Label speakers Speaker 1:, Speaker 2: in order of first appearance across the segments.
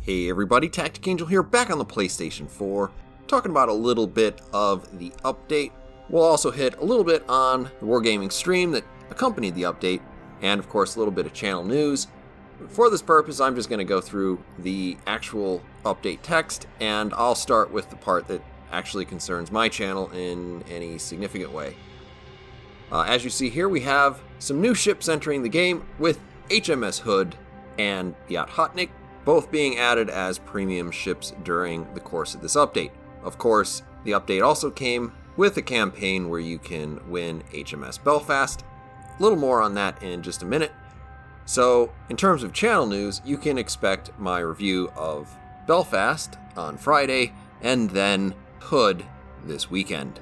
Speaker 1: Hey everybody, Tactic Angel here, back on the PlayStation 4, talking about a little bit of the update. We'll also hit a little bit on the Wargaming stream that accompanied the update, and of course a little bit of channel news. For this purpose, I'm just going to go through the actual update text, and I'll start with the part that actually concerns my channel in any significant way. As you see here, we have some new ships entering the game, with HMS Hood and Yacht Hotnik both being added as premium ships during the course of this update. Of course, the update also came with a campaign where you can win HMS Belfast. A little more on that in just a minute. So, in terms of channel news, you can expect my review of Belfast on Friday, and then Hood this weekend.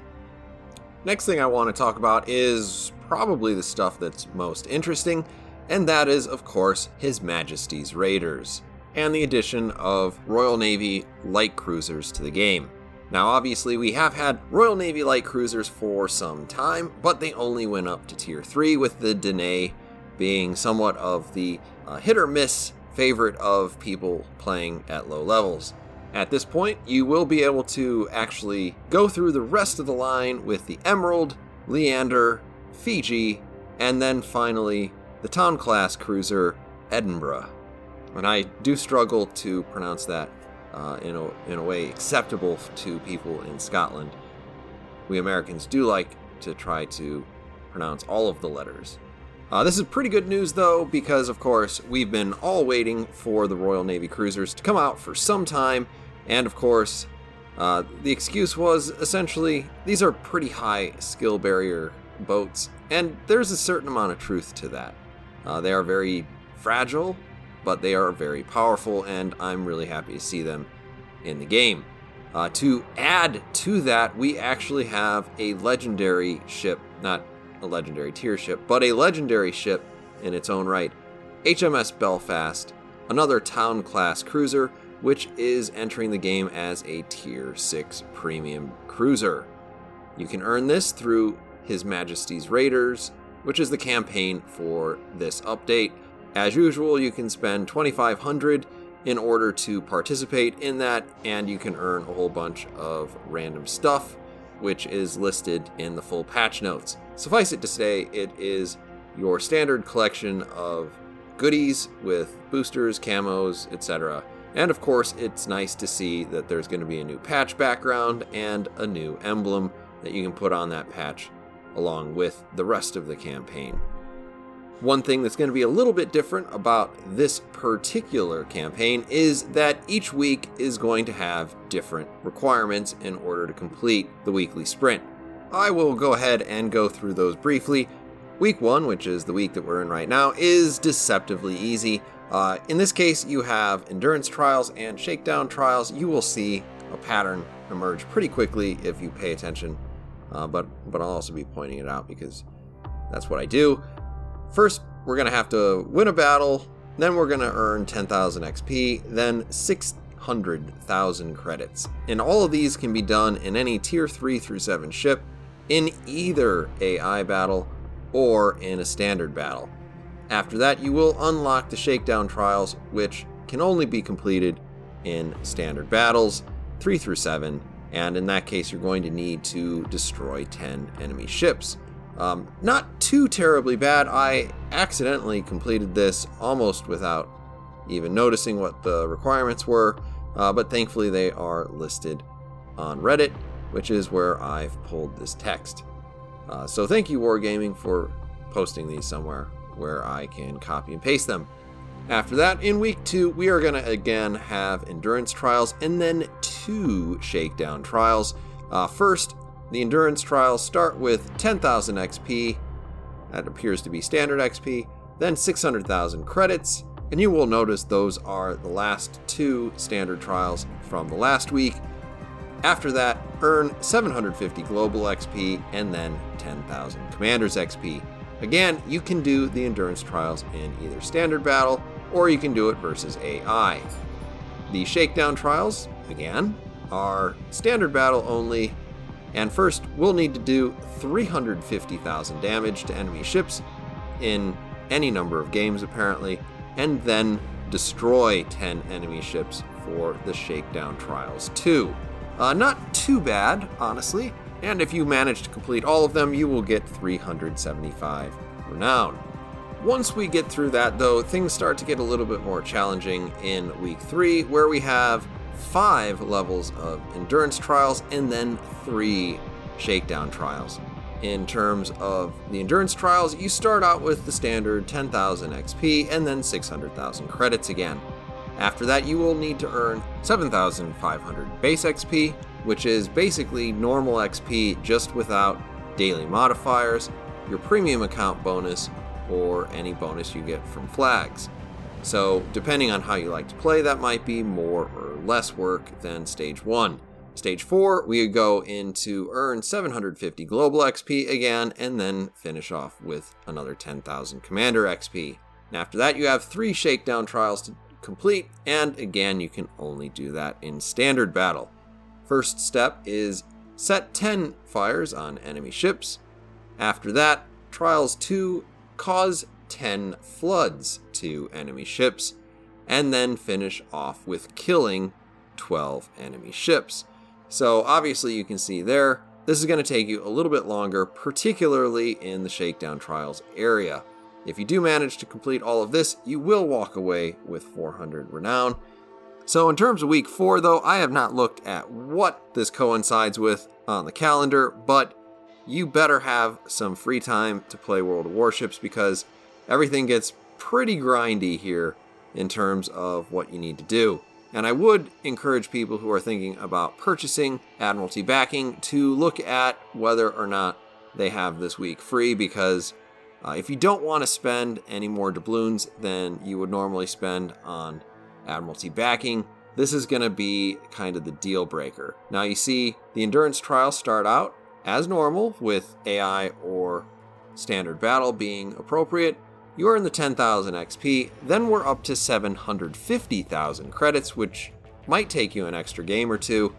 Speaker 1: Next thing I want to talk about is probably the stuff that's most interesting, and that is, of course, His Majesty's Raiders, and the addition of Royal Navy light cruisers to the game. Now obviously we have had Royal Navy light cruisers for some time, but they only went up to tier 3, with the Danae being somewhat of the hit or miss favorite of people playing at low levels. At this point, you will be able to actually go through the rest of the line with the Emerald, Leander, Fiji, and then finally the town class cruiser Edinburgh. And I do struggle to pronounce that in a way acceptable to people in Scotland. We Americans do like to try to pronounce all of the letters. This is pretty good news though, because of course we've been all waiting for the Royal Navy cruisers to come out for some time, and of course the excuse was essentially these are pretty high skill barrier boats, and there's a certain amount of truth to that. They are very fragile, but they are very powerful, and I'm really happy to see them in the game. To add to that, we actually have a legendary ship, not a legendary tier ship, but a legendary ship in its own right, HMS Belfast, another town class cruiser, which is entering the game as a tier 6 premium cruiser. You can earn this through His Majesty's Raiders, which is the campaign for this update. As usual, you can spend 2,500 in order to participate in that, and you can earn a whole bunch of random stuff, which is listed in the full patch notes. Suffice it to say, it is your standard collection of goodies with boosters, camos, etc. And of course, it's nice to see that there's going to be a new patch background and a new emblem that you can put on that patch along with the rest of the campaign. One thing that's going to be a little bit different about this particular campaign is that each week is going to have different requirements in order to complete the weekly sprint. I will go ahead and go through those briefly. Week 1, which is the week that we're in right now, is deceptively easy. In this case, you have endurance trials and shakedown trials. You will see a pattern emerge pretty quickly if you pay attention, but I'll also be pointing it out because that's what I do. First, we're going to have to win a battle, then we're going to earn 10,000 XP, then 600,000 credits. And all of these can be done in any tier 3 through 7 ship, in either AI battle or in a standard battle. After that, you will unlock the shakedown trials, which can only be completed in standard battles, 3 through 7, and in that case you're going to need to destroy 10 enemy ships. Not too terribly bad. I accidentally completed this almost without even noticing what the requirements were, but thankfully they are listed on Reddit, which is where I've pulled this text. So thank you, Wargaming, for posting these somewhere where I can copy and paste them. After that, in week 2, we are going to again have endurance trials and then 2 shakedown trials. First, the endurance trials start with 10,000 XP, that appears to be standard XP, then 600,000 credits, and you will notice those are the last 2 standard trials from the last week. After that, earn 750 global XP and then 10,000 commander's XP. Again, you can do the endurance trials in either standard battle or you can do it versus AI. The shakedown trials, again, are standard battle only. And first, we'll need to do 350,000 damage to enemy ships in any number of games apparently, and then destroy 10 enemy ships for the Shakedown Trials 2. Not too bad, honestly, and if you manage to complete all of them, you will get 375 renown. Once we get through that, though, things start to get a little bit more challenging in week 3, where we have 5 levels of endurance trials and then 3 shakedown trials. In terms of the endurance trials, you start out with the standard 10,000 XP and then 600,000 credits again. After that, you will need to earn 7,500 base XP, which is basically normal XP just without daily modifiers, your premium account bonus, or any bonus you get from flags. So, depending on how you like to play, that might be more or less work than Stage 1. Stage 4, we go in to earn 750 global XP again, and then finish off with another 10,000 commander XP. And after that, you have 3 shakedown trials to complete, and again, you can only do that in standard battle. First step is set 10 fires on enemy ships. After that, trials 2, cause 10 floods to enemy ships, and then finish off with killing 12 enemy ships. So obviously you can see there, this is going to take you a little bit longer, particularly in the shakedown trials area. If you do manage to complete all of this, you will walk away with 400 renown. So in terms of week 4, though, I have not looked at what this coincides with on the calendar, but you better have some free time to play World of Warships, because everything gets pretty grindy here in terms of what you need to do. And I would encourage people who are thinking about purchasing Admiralty backing to look at whether or not they have this week free, because if you don't want to spend any more doubloons than you would normally spend on Admiralty backing, this is going to be kind of the deal breaker. Now you see the endurance trials start out as normal, with AI or standard battle being appropriate. You earn the 10,000 XP, then we're up to 750,000 credits, which might take you an extra game or two.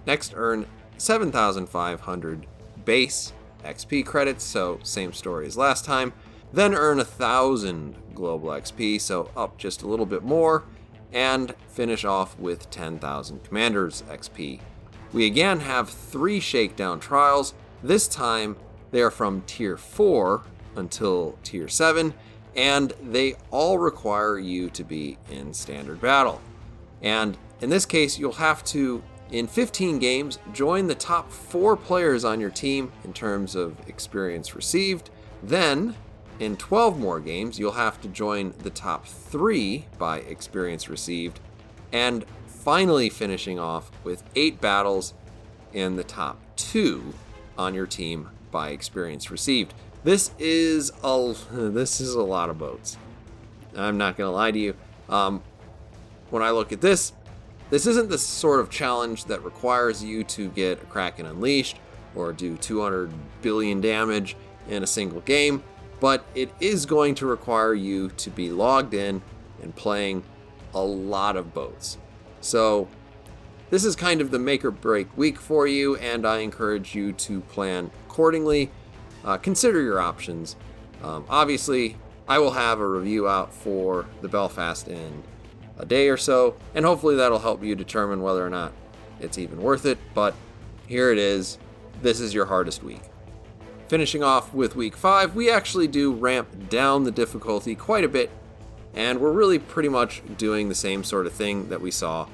Speaker 1: Next, earn 7,500 base XP credits, so same story as last time. Then earn 1,000 global XP, so up just a little bit more, and finish off with 10,000 commanders XP. We again have 3 shakedown trials. This time they are from tier 4 until tier 7, and they all require you to be in standard battle. And in this case, you'll have to, in 15 games, join the top 4 players on your team in terms of experience received. Then, in 12 more games, you'll have to join the top 3 by experience received. And finally finishing off with 8 battles in the top 2 on your team by experience received. This is a lot of boats. I'm not going to lie to you. When I look at this isn't the sort of challenge that requires you to get a Kraken Unleashed or do 200 billion damage in a single game, but it is going to require you to be logged in and playing a lot of boats. So this is kind of the make or break week for you, and I encourage you to plan accordingly. Consider your options. Obviously, I will have a review out for the Belfast in a day or so, and hopefully that'll help you determine whether or not it's even worth it, but here it is. This is your hardest week. Finishing off with week 5, we actually do ramp down the difficulty quite a bit, and we're really pretty much doing the same sort of thing that we saw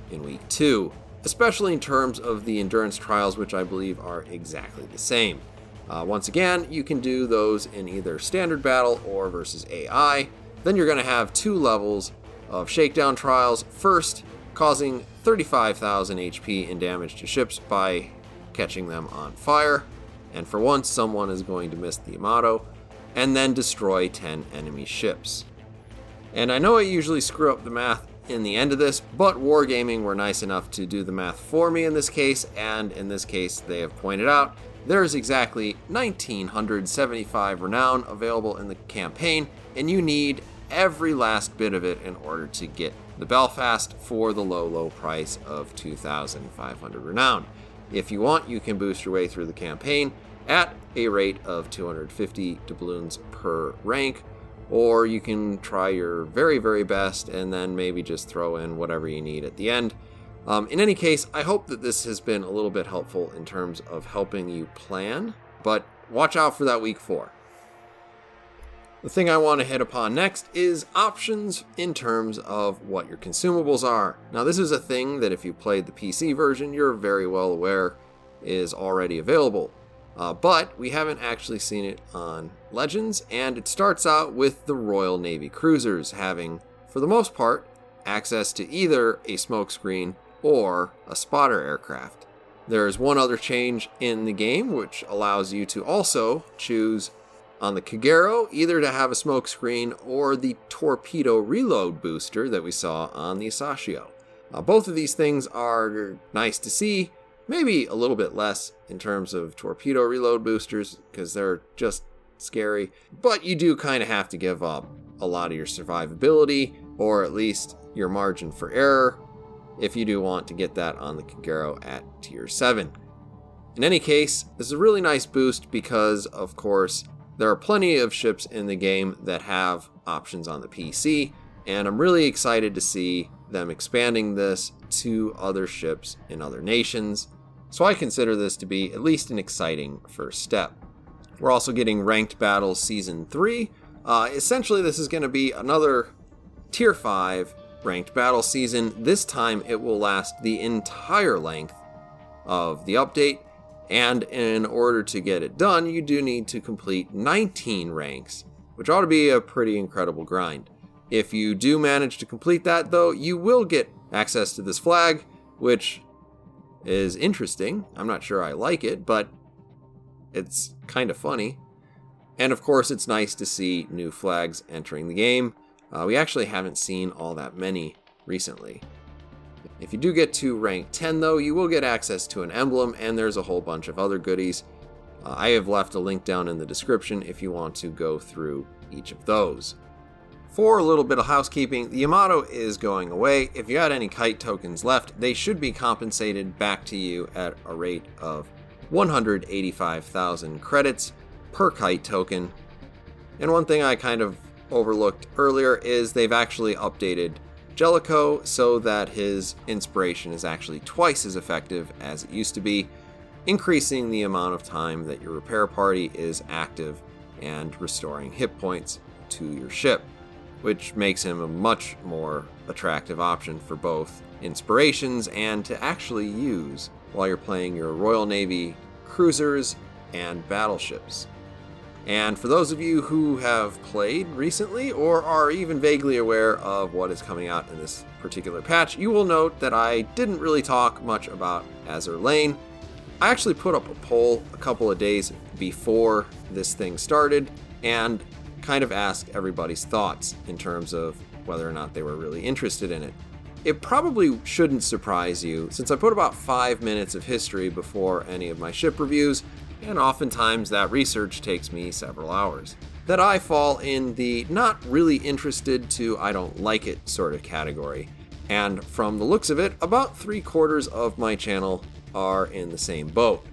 Speaker 1: in week 2, especially in terms of the endurance trials, which I believe are exactly the same. Once again, you can do those in either standard battle or versus AI. Then you're going to have 2 levels of shakedown trials. First, causing 35,000 HP in damage to ships by catching them on fire. And for once, someone is going to miss the Yamato. And then destroy 10 enemy ships. And I know I usually screw up the math in the end of this, but Wargaming were nice enough to do the math for me in this case, and in this case they have pointed out there's exactly 1,975 renown available in the campaign, and you need every last bit of it in order to get the Belfast for the low price of 2,500 renown. If you want, you can boost your way through the campaign at a rate of 250 doubloons per rank, or you can try your very, very best and then maybe just throw in whatever you need at the end. In any case, I hope that this has been a little bit helpful in terms of helping you plan, but watch out for that week 4. The thing I want to hit upon next is options in terms of what your consumables are. Now, this is a thing that if you played the PC version, you're very well aware is already available. But we haven't actually seen it on Legends, and it starts out with the Royal Navy cruisers having, for the most part, access to either a smokescreen or a spotter aircraft. There's one other change in the game, which allows you to also choose on the Kagero either to have a smokescreen or the torpedo reload booster that we saw on the Sashio. Both of these things are nice to see, maybe a little bit less in terms of torpedo reload boosters because they're just scary, but you do kind of have to give up a lot of your survivability, or at least your margin for error, if you do want to get that on the Kagero at tier 7. In any case, this is a really nice boost because, of course, there are plenty of ships in the game that have options on the PC, and I'm really excited to see them expanding this to other ships in other nations, so I consider this to be at least an exciting first step. We're also getting Ranked Battles Season 3. Essentially, this is going to be another Tier 5 Ranked Battle season. This time, it will last the entire length of the update, and in order to get it done, you do need to complete 19 ranks, which ought to be a pretty incredible grind. If you do manage to complete that, though, you will get access to this flag, which is interesting. I'm not sure I like it, but it's kind of funny. And of course, it's nice to see new flags entering the game. We actually haven't seen all that many recently. If you do get to rank 10, though, you will get access to an emblem, and there's a whole bunch of other goodies. I have left a link down in the description if you want to go through each of those. For a little bit of housekeeping, the Yamato is going away. If you had any kite tokens left, they should be compensated back to you at a rate of 185,000 credits per kite token. And one thing I kind of overlooked earlier is they've actually updated Jellicoe so that his inspiration is actually twice as effective as it used to be, increasing the amount of time that your repair party is active and restoring hit points to your ship, which makes him a much more attractive option for both inspirations and to actually use while you're playing your Royal Navy cruisers and battleships. And for those of you who have played recently or are even vaguely aware of what is coming out in this particular patch, you will note that I didn't really talk much about Azur Lane. I actually put up a poll a couple of days before this thing started and kind of asked everybody's thoughts in terms of whether or not they were really interested in it. It probably shouldn't surprise you, since I put about 5 minutes of history before any of my ship reviews, and oftentimes that research takes me several hours, that I fall in the not really interested to I don't like it sort of category. And from the looks of it, about 3/4 of my channel are in the same boat.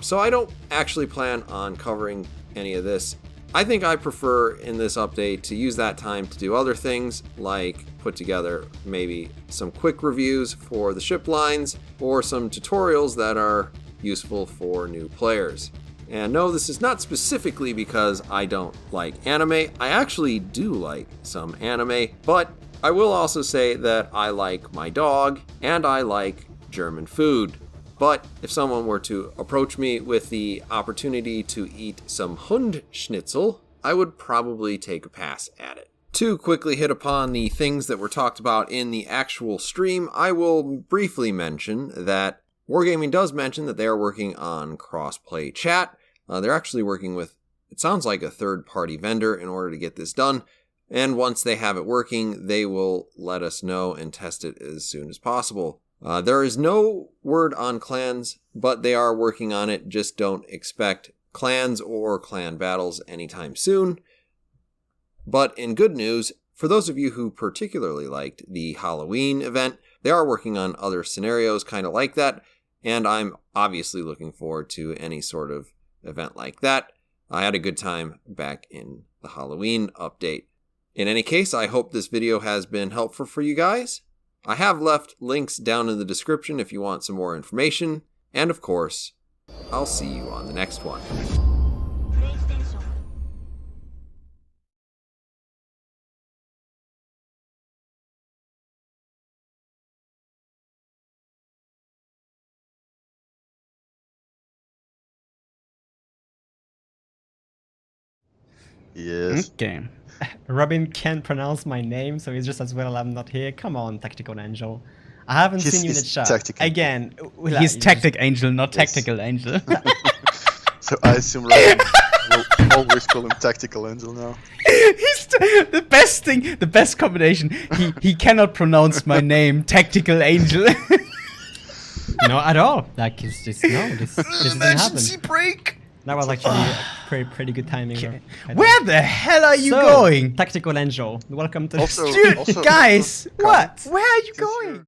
Speaker 1: So I don't actually plan on covering any of this. I think I prefer in this update to use that time to do other things, like put together maybe some quick reviews for the ship lines or some tutorials that are useful for new players. And no, this is not specifically because I don't like anime. I actually do like some anime, but I will also say that I like my dog and I like German food. But if someone were to approach me with the opportunity to eat some Hundschnitzel, I would probably take a pass at it. To quickly hit upon the things that were talked about in the actual stream, I will briefly mention that Wargaming does mention that they are working on cross-play chat. They're actually working with, it sounds like, a third-party vendor in order to get this done. And once they have it working, they will let us know and test it as soon as possible. There is no word on clans, but they are working on it. Just don't expect clans or clan battles anytime soon. But in good news, for those of you who particularly liked the Halloween event, they are working on other scenarios kind of like that. And I'm obviously looking forward to any sort of event like that. I had a good time back in the Halloween update. In any case, I hope this video has been helpful for you guys. I have left links down in the description if you want some more information. And of course, I'll see you on the next one.
Speaker 2: Yes.
Speaker 3: Okay.
Speaker 4: Robin can't pronounce my name, so it's just as well I'm not here. Come on, Tactical Angel. I haven't seen you in the chat.
Speaker 2: Tactical.
Speaker 4: Again.
Speaker 3: He's Tactic Angel, not Tactical Angel.
Speaker 2: So I assume Robin will always call him Tactical Angel now.
Speaker 3: He's the best thing, the best combination. He cannot pronounce my name, Tactical Angel.
Speaker 4: No, at all. Like, it's just, no, this didn't happen.
Speaker 3: Emergency break!
Speaker 4: That was actually pretty good timing.
Speaker 3: Okay. Where the hell are you
Speaker 4: So,
Speaker 3: going?
Speaker 4: Tactical Angel, welcome to
Speaker 2: Also-
Speaker 3: Dude,
Speaker 2: also-
Speaker 3: guys,
Speaker 2: Come.
Speaker 3: what? Where are you going?